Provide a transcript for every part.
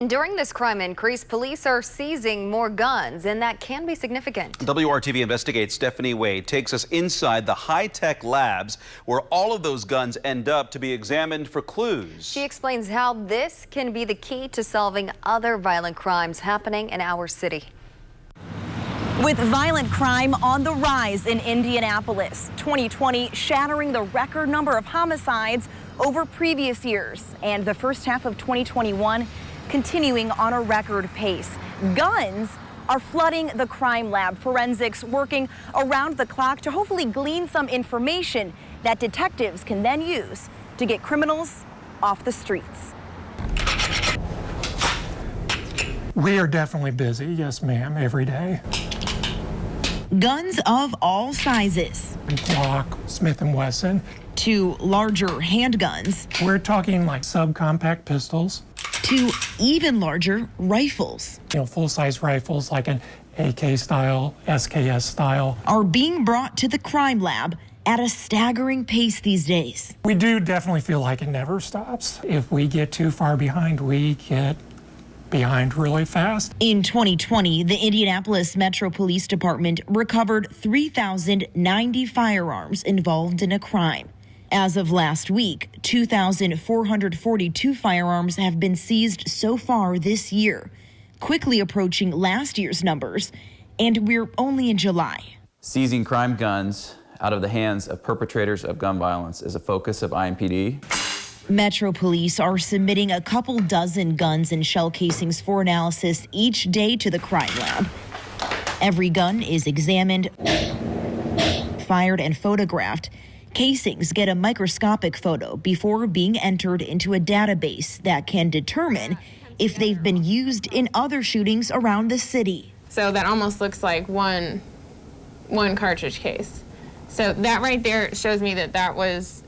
During this crime increase, police are seizing more guns, and that can be significant. WRTV investigates. Stephanie Wade takes us inside the high-tech labs where all of those guns end up to be examined for clues. She explains how this can be the key to solving other violent crimes happening in our city. With violent crime on the rise in Indianapolis, 2020 shattering the record number of homicides over previous years, and the first half of 2021 continuing on a record pace. Guns are flooding the crime lab. Forensics working around the clock to hopefully glean some information that detectives can then use to get criminals off the streets. We are definitely busy, yes ma'am, every day. Guns of all sizes. Glock, Smith & Wesson. To larger handguns. We're talking like subcompact pistols. To even larger rifles. Full-size rifles like an AK style, SKS style. Are being brought to the crime lab at a staggering pace these days. We do definitely feel like it never stops. If we get too far behind, we get behind really fast. In 2020, the Indianapolis Metro Police Department recovered 3,090 firearms involved in a crime. As of last week, 2,442 firearms have been seized so far this year, quickly approaching last year's numbers, and we're only in July. Seizing crime guns out of the hands of perpetrators of gun violence is a focus of IMPD. Metro Police are submitting a couple dozen guns and shell casings for analysis each day to the crime lab. Every gun is examined, fired, and photographed. Casings get a microscopic photo before being entered into a database that can determine if they've been used in other shootings around the city. So that almost looks like one cartridge case. So that right there shows me that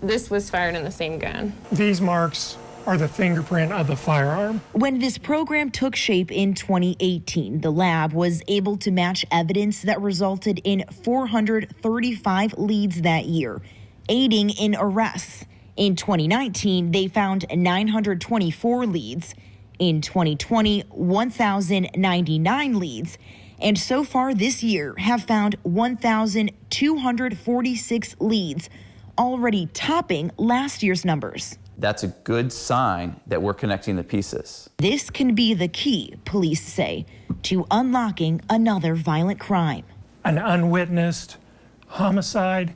this was fired in the same gun. These marks are the fingerprint of the firearm. When this program took shape in 2018, the lab was able to match evidence that resulted in 435 leads that year, aiding in arrests. In 2019, they found 924 leads. In 2020, 1,099 leads. And so far this year have found 1,246 leads, already topping last year's numbers. That's a good sign that we're connecting the pieces. This can be the key, police say, to unlocking another violent crime. An unwitnessed homicide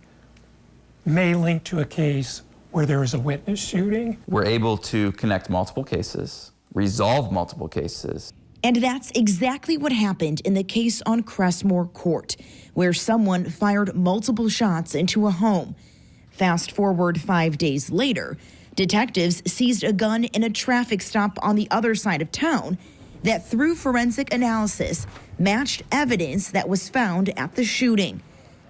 may link to a case where there is a witness shooting. We're able to connect multiple cases, resolve multiple cases. And that's exactly what happened in the case on Crestmore Court, where someone fired multiple shots into a home. Fast forward 5 days later, detectives seized a gun in a traffic stop on the other side of town that, through forensic analysis, matched evidence that was found at the shooting,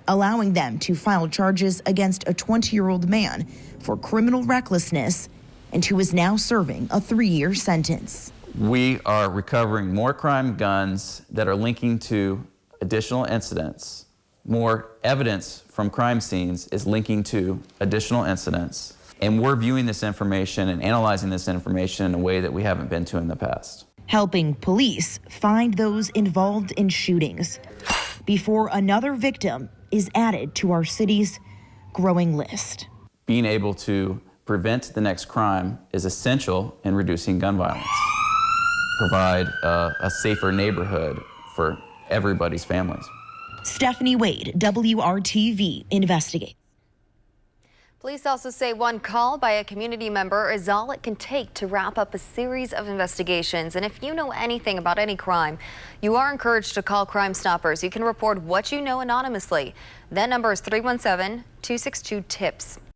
allowing them to file charges against a 20-year-old man for criminal recklessness and who is now serving a 3-year sentence. We are recovering more crime guns that are linking to additional incidents. More evidence from crime scenes is linking to additional incidents. And we're viewing this information and analyzing this information in a way that we haven't been to in the past. Helping police find those involved in shootings before another victim is added to our city's growing list. Being able to prevent the next crime is essential in reducing gun violence. Provide a safer neighborhood for everybody's families. Stephanie Wade, WRTV, investigates. Police also say one call by a community member is all it can take to wrap up a series of investigations. And if you know anything about any crime, you are encouraged to call Crime Stoppers. You can report what you know anonymously. That number is 317-262-TIPS.